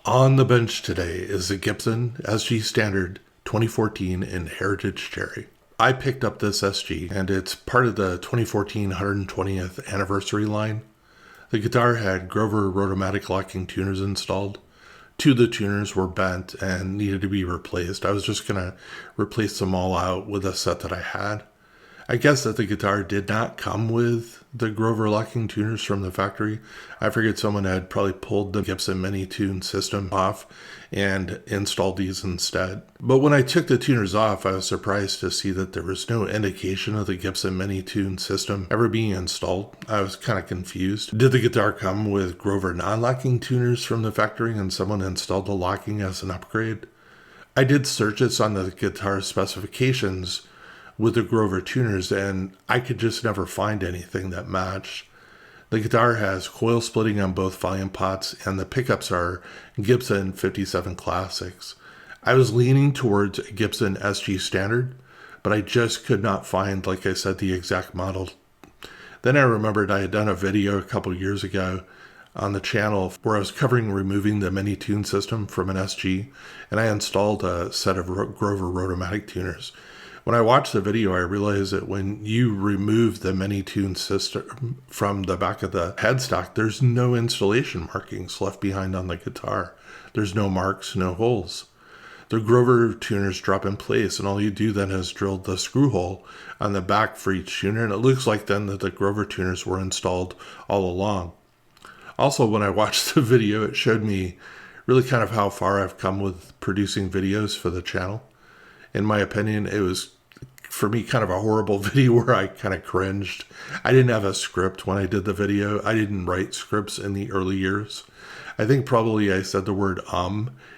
On the bench today is the Gibson SG Standard 2014 in Heritage Cherry. I picked up this SG and it's part of the 2014 120th anniversary line. The guitar had Grover Rotomatic Locking Tuners installed. Two of the tuners were bent and needed to be replaced. I was just going to replace them all out with a set that I had. I guess that the guitar did not come with the Grover locking tuners from the factory. I figured someone had probably pulled the Gibson Min Etune system off and installed these instead. But when I took the tuners off, I was surprised to see that there was no indication of the Gibson Min Etune system ever being installed. I was kind of confused. Did the guitar come with Grover non-locking tuners from the factory and someone installed the locking as an upgrade? I did search this on the guitar specifications with the Grover tuners, and I could just never find anything that matched. The guitar has coil splitting on both volume pots, and the pickups are Gibson 57 Classics. I was leaning towards a Gibson SG Standard, but I just could not find, like I said, the exact model. Then I remembered I had done a video a couple years ago on the channel where I was covering removing the Min Etune system from an SG, and I installed a set of Grover Rotomatic tuners. When I watched the video, I realized that when you remove the Min Etune system from the back of the headstock, there's no installation markings left behind on the guitar. There's no marks, no holes. The Grover tuners drop in place, and all you do then is drill the screw hole on the back for each tuner, and it looks like then that the Grover tuners were installed all along. Also, when I watched the video, it showed me really kind of how far I've come with producing videos for the channel. In my opinion, it was, for me, kind of a horrible video where I kind of cringed. I didn't have a script when I did the video. I didn't write scripts in the early years. I think probably I said the word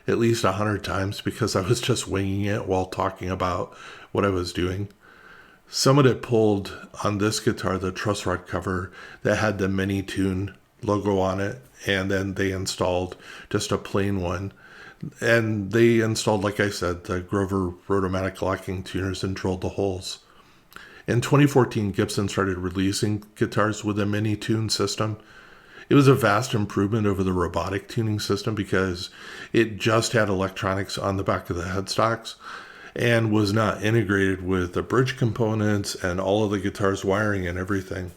at least 100 times because I was just winging it while talking about what I was doing. Someone had pulled on this guitar the truss rod cover that had the Min Etune logo on it, and then they installed just a plain one. And they installed, like I said, the Grover Rotomatic Locking Tuners and drilled the holes. In 2014, Gibson started releasing guitars with a Min Etune system. It was a vast improvement over the robotic tuning system because it just had electronics on the back of the headstocks and was not integrated with the bridge components and all of the guitar's wiring and everything.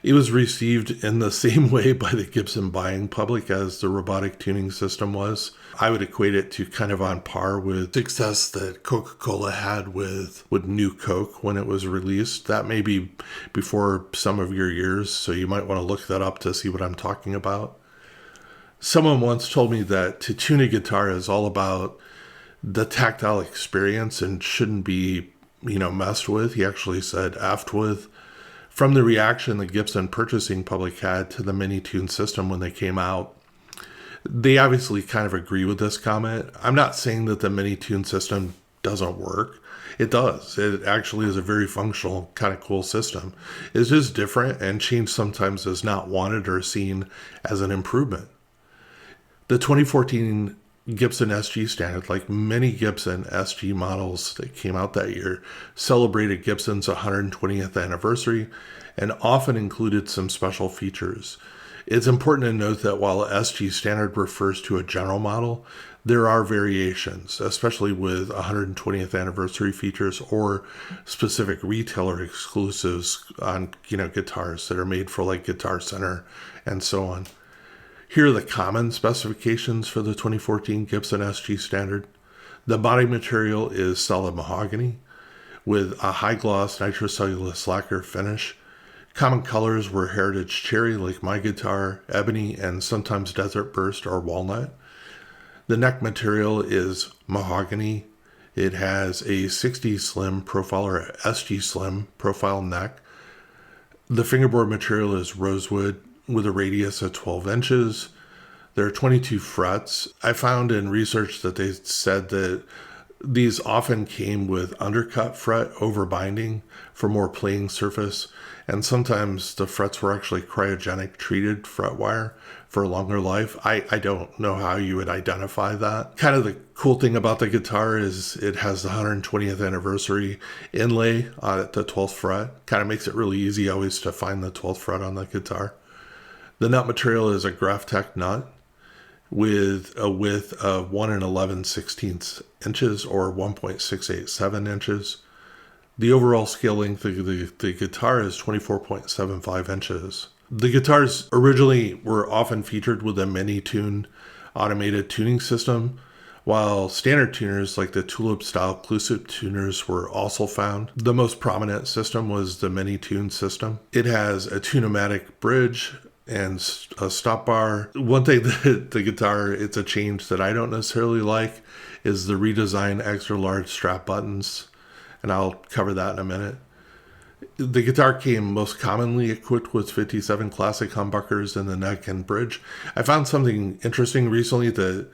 It was received in the same way by the Gibson buying public as the robotic tuning system was. I would equate it to kind of on par with success that Coca-Cola had with New Coke when it was released. That may be before some of your years, so you might want to look that up to see what I'm talking about. Someone once told me that to tune a guitar is all about the tactile experience and shouldn't be, messed with. He actually said effed with. From the reaction the Gibson purchasing public had to the Min Etune system when they came out, they obviously kind of agree with this comment. I'm not saying that the Min Etune system doesn't work. It does. It actually is a very functional, kind of cool system. It's just different, and change sometimes is not wanted or seen as an improvement. The 2014 Gibson SG Standard, like many Gibson SG models that came out that year, celebrated Gibson's 120th anniversary and often included some special features. It's important to note that while SG Standard refers to a general model, there are variations, especially with 120th anniversary features or specific retailer exclusives on guitars that are made for like Guitar Center and so on. Here are the common specifications for the 2014 Gibson SG Standard. The body material is solid mahogany with a high gloss nitrocellulose lacquer finish. Common colors were heritage cherry like my guitar, ebony, and sometimes desert burst or walnut. The neck material is mahogany. It has a 60 slim profile or SG slim profile neck. The fingerboard material is rosewood with a radius of 12 inches. There are 22 frets. I found in research that they said that these often came with undercut fret over binding for more playing surface, and sometimes the frets were actually cryogenic treated fret wire for a longer life. I don't know how you would identify that. Kind of the cool thing about the guitar is it has the 120th anniversary inlay at the 12th fret. Kind of makes it really easy always to find the 12th fret on the guitar. The nut material is a Graphtec nut. with a width of 1 11/16 inches or 1.687 inches. The overall scale length of the guitar is 24.75 inches. The guitars originally were often featured with a Min Etune automated tuning system, while standard tuners like the tulip-style occlusive tuners were also found. The most prominent system was the Min Etune system. It has a tune-o-matic bridge and a stop bar. One thing that the guitar, it's a change that I don't necessarily like, is the redesigned extra large strap buttons, and I'll cover that in a minute. The guitar came most commonly equipped with 57 classic humbuckers in the neck and bridge. I found something interesting recently that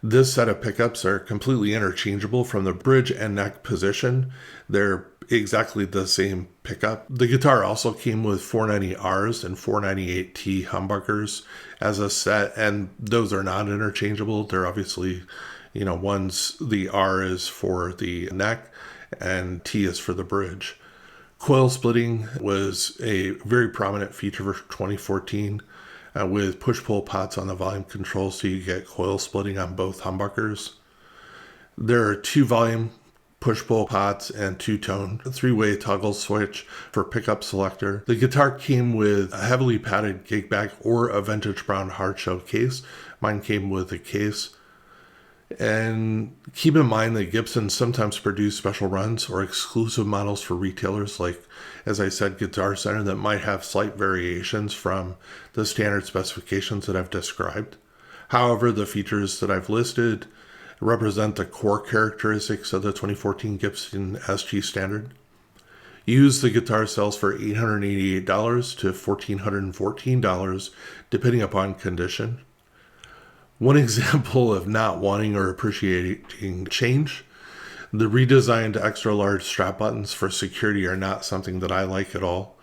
this set of pickups are completely interchangeable from the bridge and neck position. They're exactly the same pickup. The guitar also came with 490Rs and 498T humbuckers as a set, and those are not interchangeable. They're obviously, the R is for the neck and T is for the bridge. Coil splitting was a very prominent feature for 2014 with push-pull pots on the volume control, so you get coil splitting on both humbuckers. There are 2 volume push-pull pots and 2-tone, 3-way toggle switch for pickup selector. The guitar came with a heavily padded gig bag or a vintage brown hardshell case. Mine came with a case. And keep in mind that Gibson sometimes produce special runs or exclusive models for retailers like, as I said, Guitar Center, that might have slight variations from the standard specifications that I've described. However, the features that I've listed represent the core characteristics of the 2014 Gibson SG Standard. Used, the guitar sells for $888 to $1,414, depending upon condition. One example of not wanting or appreciating change, the redesigned extra large strap buttons for security are not something that I like at all,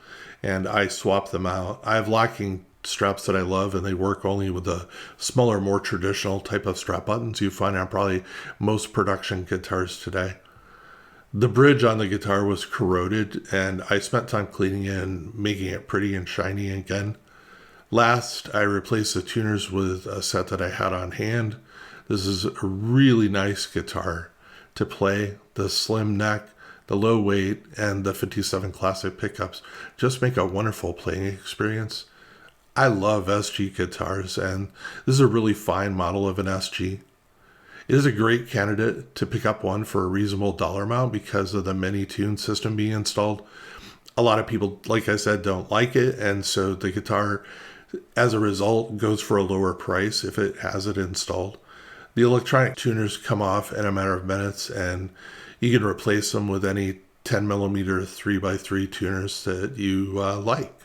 and I swap them out. I have locking straps that I love, and they work only with the smaller, more traditional type of strap buttons you find on probably most production guitars today. The bridge on the guitar was corroded, and I spent time cleaning it and making it pretty and shiny again. Last, I replaced the tuners with a set that I had on hand. This is a really nice guitar to play. The slim neck, the low weight, and the 57 classic pickups just make a wonderful playing experience. I love SG guitars, and this is a really fine model of an SG. It is a great candidate to pick up one for a reasonable dollar amount because of the Min Etune system being installed. A lot of people, like I said, don't like it, and so the guitar, as a result, goes for a lower price if it has it installed. The electronic tuners come off in a matter of minutes, and you can replace them with any 10mm 3x3 tuners that you like.